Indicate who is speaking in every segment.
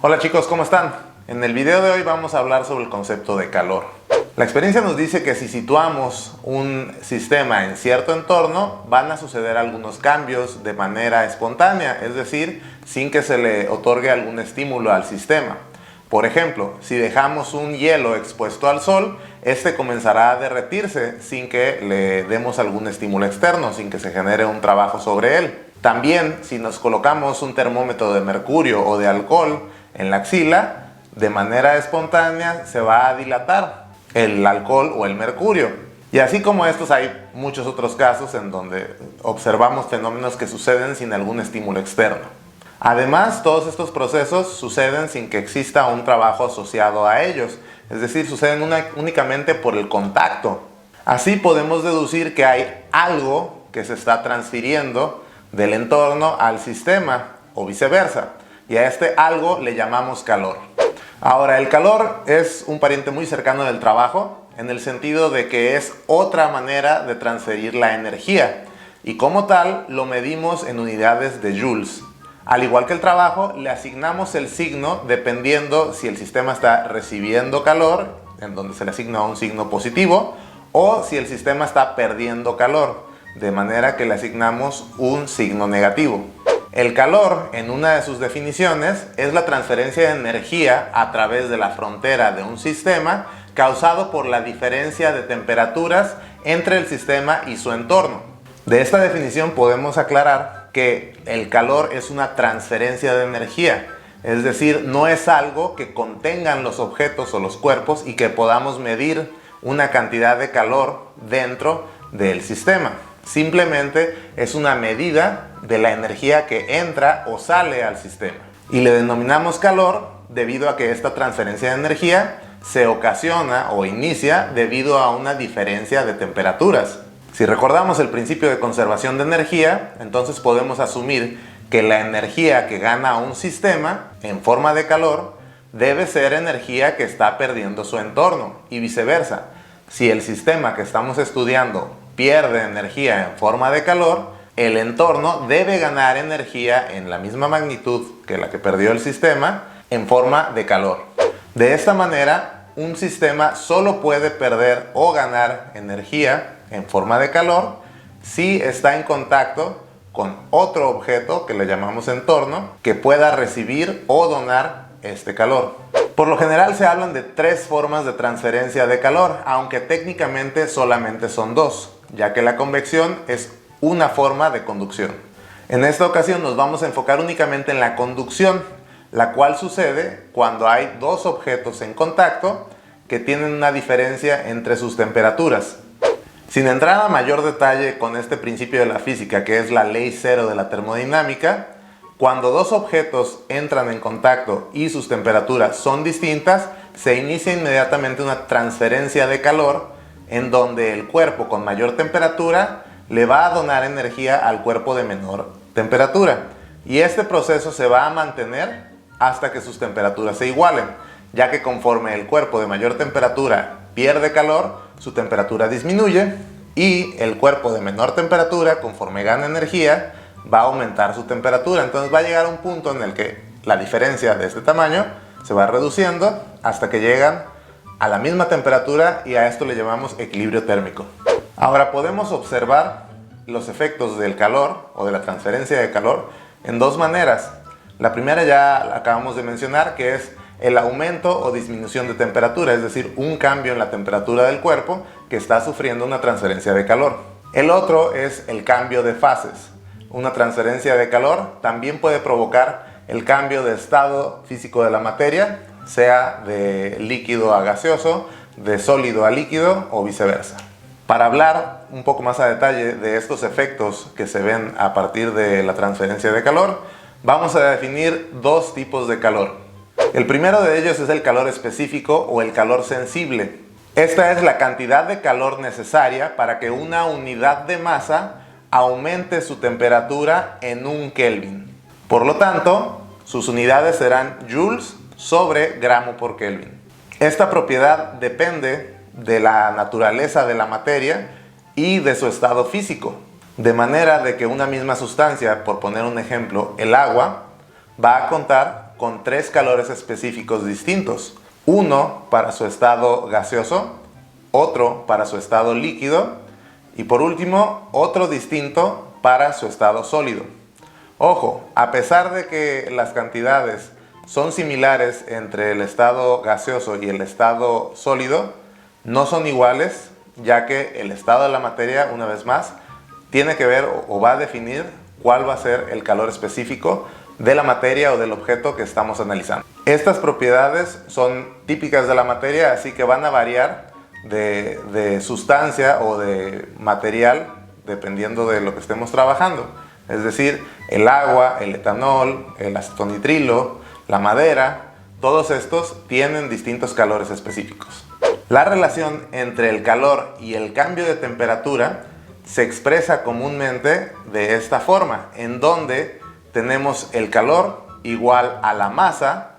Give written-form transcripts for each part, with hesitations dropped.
Speaker 1: Hola chicos, ¿cómo están? En el video de hoy vamos a hablar sobre el concepto de calor. La experiencia nos dice que si situamos un sistema en cierto entorno, van a suceder algunos cambios de manera espontánea, es decir, sin que se le otorgue algún estímulo al sistema. Por ejemplo, si dejamos un hielo expuesto al sol, este comenzará a derretirse sin que le demos algún estímulo externo, sin que se genere un trabajo sobre él. También, si nos colocamos un termómetro de mercurio o de alcohol en la axila, de manera espontánea se va a dilatar el alcohol o el mercurio. Y así como estos, hay muchos otros casos en donde observamos fenómenos que suceden sin algún estímulo externo. Además, todos estos procesos suceden sin que exista un trabajo asociado a ellos, es decir, suceden únicamente por el contacto. Así podemos deducir que hay algo que se está transfiriendo del entorno al sistema o viceversa, y a este algo le llamamos calor. Ahora, el calor es un pariente muy cercano del trabajo, en el sentido de que es otra manera de transferir la energía, y como tal lo medimos en unidades de joules. Al igual que el trabajo, le asignamos el signo dependiendo si el sistema está recibiendo calor, en donde se le asigna un signo positivo, o si el sistema está perdiendo calor, de manera que le asignamos un signo negativo. El calor, en una de sus definiciones, es la transferencia de energía a través de la frontera de un sistema causado por la diferencia de temperaturas entre el sistema y su entorno. De esta definición podemos aclarar que el calor es una transferencia de energía, es decir, no es algo que contengan los objetos o los cuerpos y que podamos medir una cantidad de calor dentro del sistema. Simplemente es una medida de la energía que entra o sale al sistema. Y le denominamos calor debido a que esta transferencia de energía se ocasiona o inicia debido a una diferencia de temperaturas. Si recordamos el principio de conservación de energía, entonces podemos asumir que la energía que gana un sistema en forma de calor debe ser energía que está perdiendo su entorno y viceversa. Si el sistema que estamos estudiando pierde energía en forma de calor, el entorno debe ganar energía en la misma magnitud que la que perdió el sistema en forma de calor. De esta manera, un sistema solo puede perder o ganar energía en forma de calor si está en contacto con otro objeto que le llamamos entorno que pueda recibir o donar este calor. Por lo general se hablan de tres formas de transferencia de calor, aunque técnicamente solamente son dos, ya que la convección es una forma de conducción. En esta ocasión nos vamos a enfocar únicamente en la conducción, la cual sucede cuando hay dos objetos en contacto que tienen una diferencia entre sus temperaturas. Sin entrar a mayor detalle con este principio de la física, que es la ley cero de la termodinámica, cuando dos objetos entran en contacto y sus temperaturas son distintas, se inicia inmediatamente una transferencia de calor en donde el cuerpo con mayor temperatura le va a donar energía al cuerpo de menor temperatura. Y este proceso se va a mantener hasta que sus temperaturas se igualen, ya que conforme el cuerpo de mayor temperatura pierde calor, su temperatura disminuye y el cuerpo de menor temperatura, conforme gana energía, va a aumentar su temperatura. Entonces va a llegar a un punto en el que la diferencia de este tamaño se va reduciendo hasta que llegan a la misma temperatura, y a esto le llamamos equilibrio térmico. Ahora podemos observar los efectos del calor o de la transferencia de calor en dos maneras. La primera ya la acabamos de mencionar, que es el aumento o disminución de temperatura, es decir, un cambio en la temperatura del cuerpo que está sufriendo una transferencia de calor. El otro es el cambio de fases. Una transferencia de calor también puede provocar el cambio de estado físico de la materia, sea de líquido a gaseoso, de sólido a líquido o viceversa. Para hablar un poco más a detalle de estos efectos que se ven a partir de la transferencia de calor, vamos a definir dos tipos de calor. El primero de ellos es el calor específico o el calor sensible. Esta es la cantidad de calor necesaria para que una unidad de masa aumente su temperatura en 1 Kelvin. Por lo tanto, sus unidades serán joules sobre gramo por Kelvin. Esta propiedad depende de la naturaleza de la materia y de su estado físico, de manera de que una misma sustancia, por poner un ejemplo, el agua, va a contar con 3 calores específicos distintos. Uno para su estado gaseoso, otro para su estado líquido y por último otro distinto para su estado sólido. Ojo, a pesar de que las cantidades son similares entre el estado gaseoso y el estado sólido, no son iguales, ya que el estado de la materia, una vez más, tiene que ver o va a definir cuál va a ser el calor específico de la materia o del objeto que estamos analizando. Estas propiedades son típicas de la materia, así que van a variar de sustancia o de material dependiendo de lo que estemos trabajando. Es decir, el agua, el etanol, el acetonitrilo, la madera, todos estos tienen distintos calores específicos. La relación entre el calor y el cambio de temperatura se expresa comúnmente de esta forma, en donde tenemos el calor igual a la masa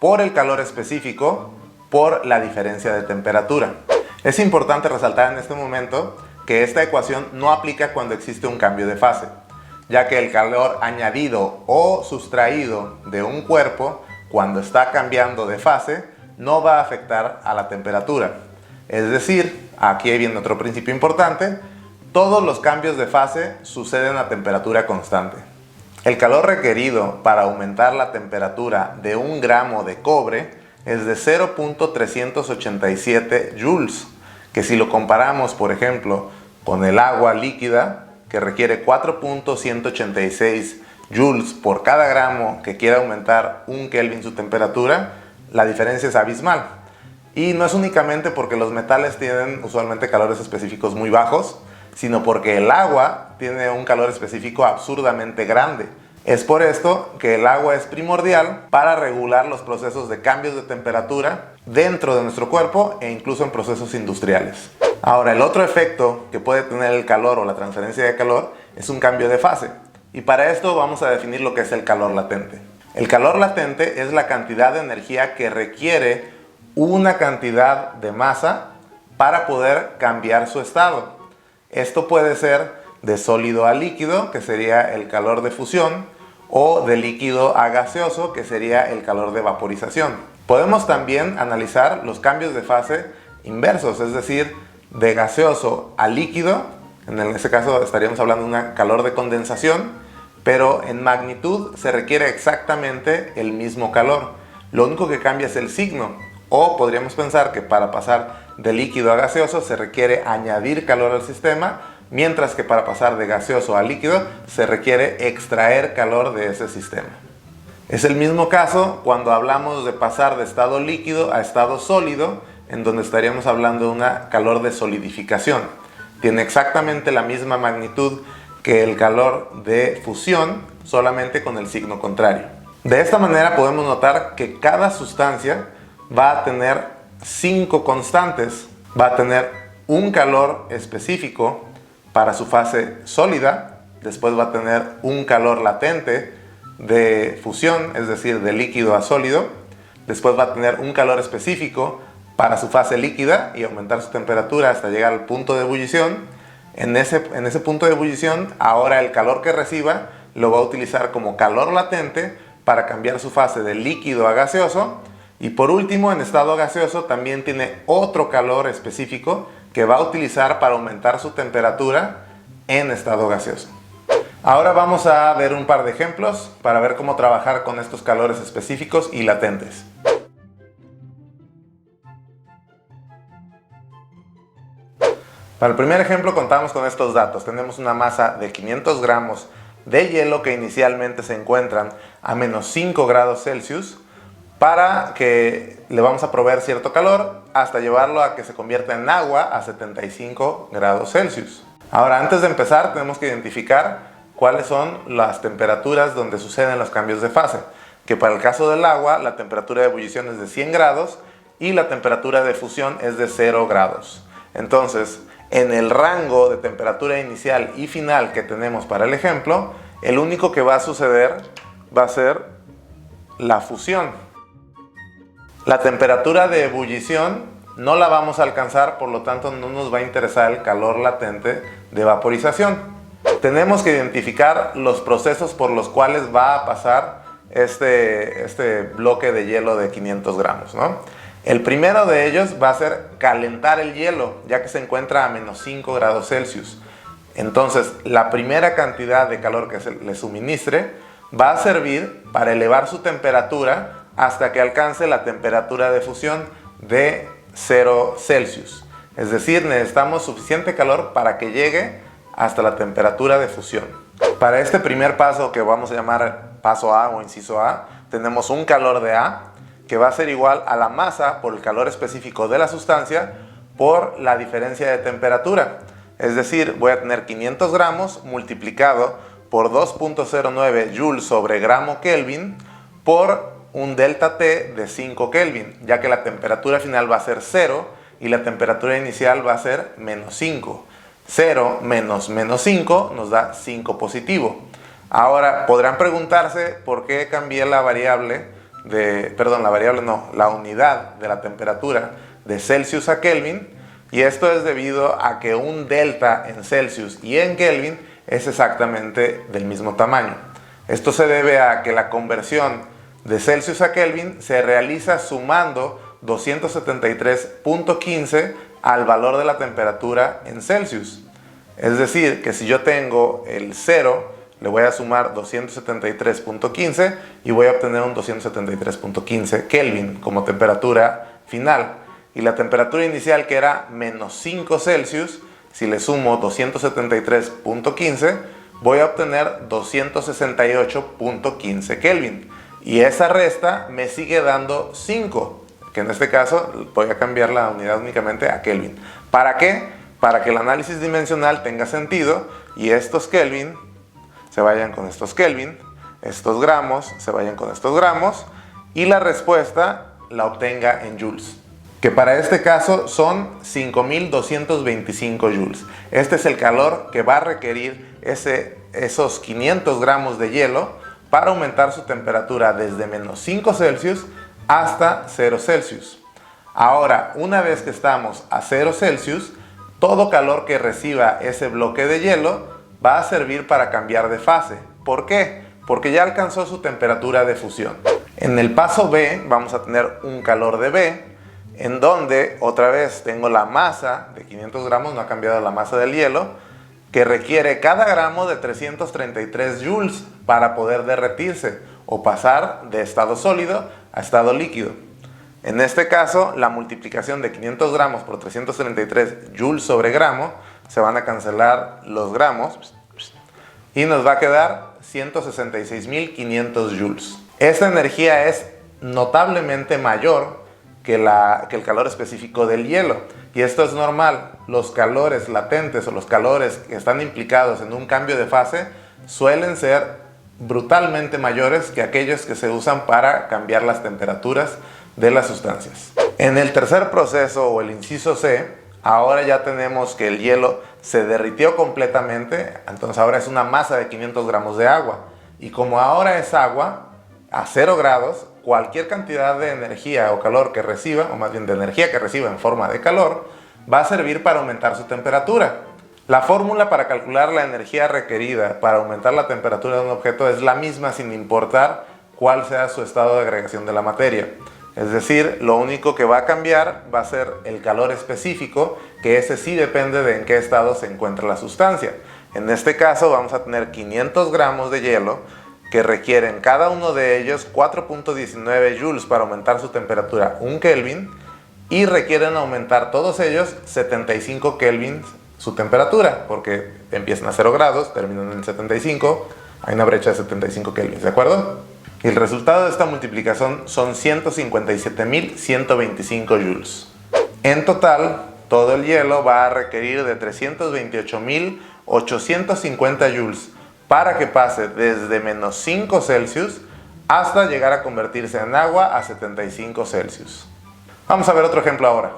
Speaker 1: por el calor específico por la diferencia de temperatura. Es importante resaltar en este momento que esta ecuación no aplica cuando existe un cambio de fase, ya que el calor añadido o sustraído de un cuerpo cuando está cambiando de fase no va a afectar a la temperatura. Es decir, aquí viene otro principio importante, todos los cambios de fase suceden a temperatura constante. El calor requerido para aumentar la temperatura de 1 gramo de cobre es de 0.387 joules, que si lo comparamos, por ejemplo, con el agua líquida, que requiere 4.186 joules por cada gramo que quiera aumentar 1 Kelvin su temperatura, la diferencia es abismal. Y no es únicamente porque los metales tienen usualmente calores específicos muy bajos, sino porque el agua tiene un calor específico absurdamente grande. Es por esto que el agua es primordial para regular los procesos de cambios de temperatura dentro de nuestro cuerpo e incluso en procesos industriales. Ahora, el otro efecto que puede tener el calor o la transferencia de calor es un cambio de fase. Y para esto vamos a definir lo que es el calor latente. El calor latente es la cantidad de energía que requiere una cantidad de masa para poder cambiar su estado. Esto puede ser de sólido a líquido, que sería el calor de fusión, o de líquido a gaseoso, que sería el calor de vaporización. Podemos también analizar los cambios de fase inversos, es decir, de gaseoso a líquido. En este caso estaríamos hablando de un calor de condensación, pero en magnitud se requiere exactamente el mismo calor. Lo único que cambia es el signo, o podríamos pensar que para pasar de líquido a gaseoso se requiere añadir calor al sistema, mientras que para pasar de gaseoso a líquido se requiere extraer calor de ese sistema. Es el mismo caso cuando hablamos de pasar de estado líquido a estado sólido, en donde estaríamos hablando de un calor de solidificación. Tiene exactamente la misma magnitud que el calor de fusión, solamente con el signo contrario. De esta manera podemos notar que cada sustancia va a tener 5 constantes. Va a tener un calor específico para su fase sólida, después va a tener un calor latente de fusión, es decir, de líquido a sólido, después va a tener un calor específico para su fase líquida y aumentar su temperatura hasta llegar al punto de ebullición. En ese punto de ebullición, ahora el calor que reciba lo va a utilizar como calor latente para cambiar su fase de líquido a gaseoso. Y por último, en estado gaseoso también tiene otro calor específico que va a utilizar para aumentar su temperatura en estado gaseoso. Ahora vamos a ver un par de ejemplos para ver cómo trabajar con estos calores específicos y latentes. Para el primer ejemplo contamos con estos datos. Tenemos una masa de 500 gramos de hielo que inicialmente se encuentran a menos 5 grados Celsius, para que le vamos a proveer cierto calor hasta llevarlo a que se convierta en agua a 75 grados Celsius. Ahora, antes de empezar, tenemos que identificar cuáles son las temperaturas donde suceden los cambios de fase, que para el caso del agua la temperatura de ebullición es de 100 grados y la temperatura de fusión es de 0 grados. Entonces, en el rango de temperatura inicial y final que tenemos para el ejemplo, el único que va a suceder va a ser la fusión. La temperatura de ebullición no la vamos a alcanzar, por lo tanto no nos va a interesar el calor latente de vaporización. Tenemos que identificar los procesos por los cuales va a pasar este bloque de hielo de 500 gramos, ¿no? El primero de ellos va a ser calentar el hielo, ya que se encuentra a menos 5 grados Celsius. Entonces, la primera cantidad de calor que se le suministre va a servir para elevar su temperatura hasta que alcance la temperatura de fusión de 0 Celsius. Es decir, necesitamos suficiente calor para que llegue hasta la temperatura de fusión. Para este primer paso, que vamos a llamar paso A o inciso A, tenemos un calor de A que va a ser igual a la masa por el calor específico de la sustancia por la diferencia de temperatura. Es decir, voy a tener 500 gramos multiplicado por 2.09 joules sobre gramo Kelvin por un delta T de 5 Kelvin, ya que la temperatura final va a ser 0 y la temperatura inicial va a ser menos 5. 0 menos menos 5 nos da 5 positivo. Ahora podrán preguntarse por qué cambié la la unidad de la temperatura de Celsius a Kelvin, y esto es debido a que un delta en Celsius y en Kelvin es exactamente del mismo tamaño. Esto se debe a que la conversión de Celsius a Kelvin se realiza sumando 273.15 al valor de la temperatura en Celsius. Es decir, que si yo tengo el 0, le voy a sumar 273.15 y voy a obtener un 273.15 Kelvin como temperatura final. Y la temperatura inicial, que era menos 5 Celsius, si le sumo 273.15, voy a obtener 268.15 Kelvin. Y esa resta me sigue dando 5, que en este caso voy a cambiar la unidad únicamente a Kelvin. ¿Para qué? Para que el análisis dimensional tenga sentido y estos Kelvin se vayan con estos Kelvin, estos gramos se vayan con estos gramos y la respuesta la obtenga en joules, que para este caso son 5225 joules. Este es el calor que va a requerir esos 500 gramos de hielo para aumentar su temperatura desde menos 5 Celsius hasta 0 Celsius. Ahora, una vez que estamos a 0 Celsius, todo calor que reciba ese bloque de hielo va a servir para cambiar de fase. ¿Por qué? Porque ya alcanzó su temperatura de fusión. En el paso B vamos a tener un calor de B, en donde otra vez tengo la masa de 500 gramos, no ha cambiado la masa del hielo, que requiere cada gramo de 333 joules para poder derretirse o pasar de estado sólido a estado líquido. En este caso, la multiplicación de 500 gramos por 333 joules sobre gramo, se van a cancelar los gramos y nos va a quedar 166.500 joules. Esta energía es notablemente mayor que el calor específico del hielo, y esto es normal. Los calores latentes o los calores que están implicados en un cambio de fase suelen ser brutalmente mayores que aquellos que se usan para cambiar las temperaturas de las sustancias. En el tercer proceso, o el inciso C, ahora ya tenemos que el hielo se derritió completamente, entonces ahora es una masa de 500 gramos de agua. Y como ahora es agua, a 0 grados, cualquier cantidad de energía o calor que reciba, o más bien de energía que reciba en forma de calor, va a servir para aumentar su temperatura. La fórmula para calcular la energía requerida para aumentar la temperatura de un objeto es la misma sin importar cuál sea su estado de agregación de la materia. Es decir, lo único que va a cambiar va a ser el calor específico, que ese sí depende de en qué estado se encuentra la sustancia. En este caso vamos a tener 500 gramos de hielo que requieren cada uno de ellos 4.19 joules para aumentar su temperatura 1 Kelvin, y requieren aumentar todos ellos 75 Kelvin su temperatura, porque empiezan a 0 grados, terminan en 75, hay una brecha de 75 Kelvin, ¿de acuerdo? Y el resultado de esta multiplicación son 157.125 joules. En total, todo el hielo va a requerir de 328.850 joules para que pase desde menos 5 Celsius hasta llegar a convertirse en agua a 75 Celsius. Vamos a ver otro ejemplo ahora.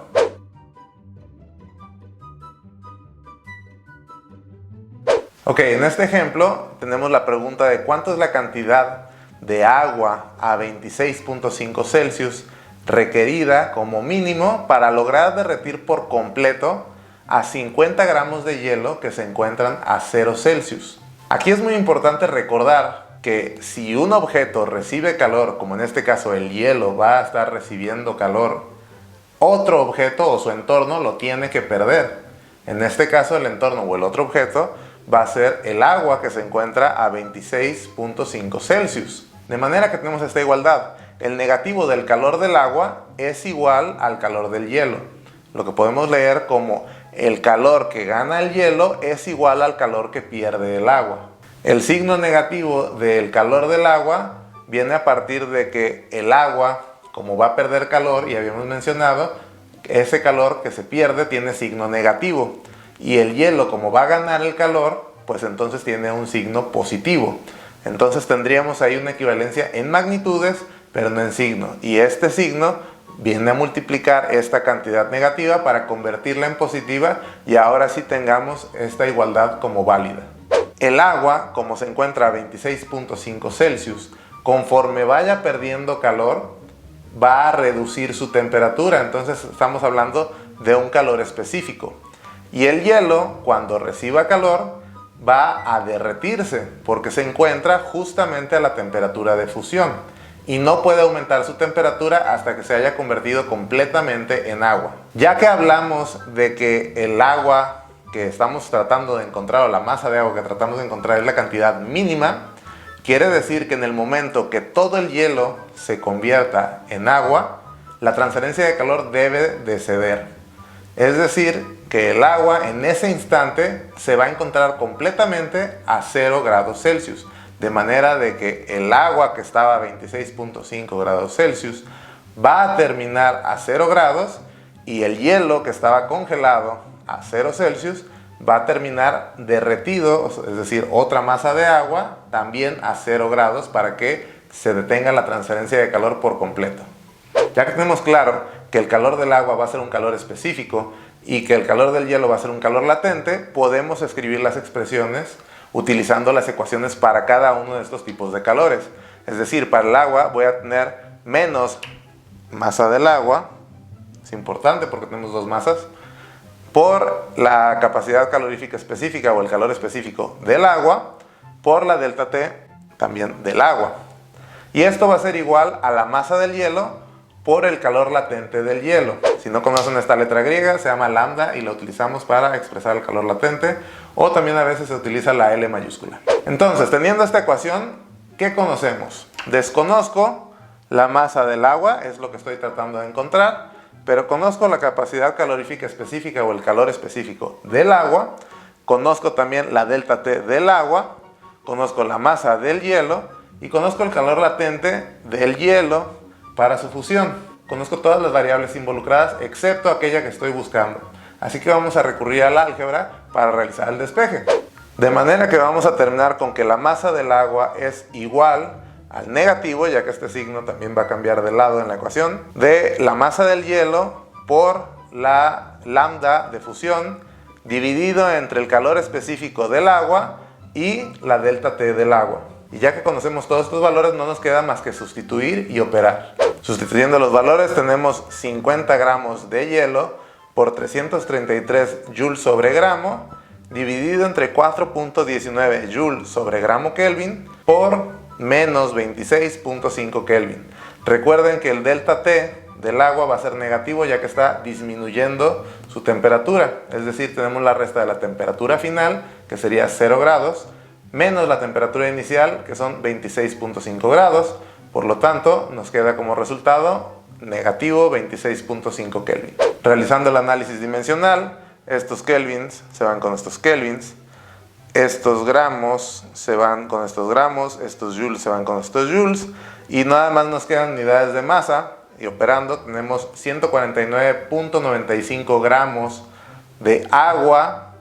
Speaker 1: Ok, en este ejemplo tenemos la pregunta de cuánto es la cantidad de agua a 26.5 Celsius requerida como mínimo para lograr derretir por completo a 50 gramos de hielo que se encuentran a 0 Celsius. Aquí es muy importante recordar que si un objeto recibe calor, como en este caso el hielo va a estar recibiendo calor, otro objeto o su entorno lo tiene que perder. En este caso el entorno o el otro objeto va a ser el agua, que se encuentra a 26.5 Celsius. De manera que tenemos esta igualdad. El negativo del calor del agua es igual al calor del hielo. Lo que podemos leer como el calor que gana el hielo es igual al calor que pierde el agua. El signo negativo del calor del agua viene a partir de que el agua, como va a perder calor, y habíamos mencionado, ese calor que se pierde tiene signo negativo. Y el hielo, como va a ganar el calor, pues entonces tiene un signo positivo. Entonces tendríamos ahí una equivalencia en magnitudes, pero no en signo. Y este signo viene a multiplicar esta cantidad negativa para convertirla en positiva, y ahora sí tengamos esta igualdad como válida. El agua, como se encuentra a 26.5 Celsius, conforme vaya perdiendo calor, va a reducir su temperatura. Entonces estamos hablando de un calor específico. Y el hielo, cuando reciba calor, va a derretirse porque se encuentra justamente a la temperatura de fusión y no puede aumentar su temperatura hasta que se haya convertido completamente en agua. Ya que hablamos de que el agua que estamos tratando de encontrar, o la masa de agua que tratamos de encontrar, es la cantidad mínima, quiere decir que en el momento que todo el hielo se convierta en agua, la transferencia de calor debe de ceder. Es decir, que el agua en ese instante se va a encontrar completamente a 0 grados Celsius. De manera de que el agua que estaba a 26.5 grados Celsius va a terminar a 0 grados, y el hielo que estaba congelado a 0 Celsius va a terminar derretido, es decir, otra masa de agua también a 0 grados, para que se detenga la transferencia de calor por completo. Ya que tenemos claro que el calor del agua va a ser un calor específico y que el calor del hielo va a ser un calor latente, podemos escribir las expresiones utilizando las ecuaciones para cada uno de estos tipos de calores. Es decir, para el agua voy a tener menos masa del agua, es importante porque tenemos dos masas, por la capacidad calorífica específica o el calor específico del agua, por la delta T también del agua. Y esto va a ser igual a la masa del hielo por el calor latente del hielo. Si no conocen esta letra griega, se llama lambda y la utilizamos para expresar el calor latente, o también a veces se utiliza la L mayúscula. Entonces, teniendo esta ecuación, ¿qué conocemos? Desconozco la masa del agua, es lo que estoy tratando de encontrar, pero conozco la capacidad calorífica específica o el calor específico del agua, conozco también la delta T del agua, conozco la masa del hielo y conozco el calor latente del hielo para su fusión. Conozco todas las variables involucradas excepto aquella que estoy buscando. Así que vamos a recurrir al álgebra para realizar el despeje. De manera que vamos a terminar con que la masa del agua es igual al negativo, ya que este signo también va a cambiar de lado en la ecuación, de la masa del hielo por la lambda de fusión dividido entre el calor específico del agua y la delta T del agua. Y ya que conocemos todos estos valores, no nos queda más que sustituir y operar. Sustituyendo los valores, tenemos 50 gramos de hielo por 333 joules sobre gramo, dividido entre 4.19 joules sobre gramo Kelvin por menos 26.5 Kelvin. Recuerden que el delta T del agua va a ser negativo, ya que está disminuyendo su temperatura. Es decir, tenemos la resta de la temperatura final, que sería 0 grados, menos la temperatura inicial, que son 26.5 grados. Por lo tanto, nos queda como resultado negativo 26.5 Kelvin. Realizando el análisis dimensional, estos kelvins se van con estos kelvins, estos gramos se van con estos gramos, estos joules se van con estos joules, y nada más nos quedan unidades de masa, y operando tenemos 149.95 gramos de agua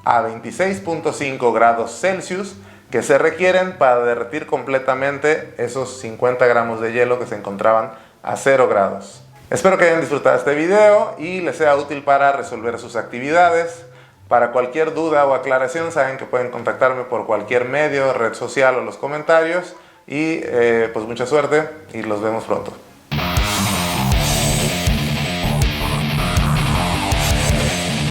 Speaker 1: a 26.5 grados Celsius que se requieren para derretir completamente esos 50 gramos de hielo que se encontraban a 0 grados. Espero que hayan disfrutado este video y les sea útil para resolver sus actividades. Para cualquier duda o aclaración saben que pueden contactarme por cualquier medio, red social o los comentarios. Y pues mucha suerte y los vemos pronto.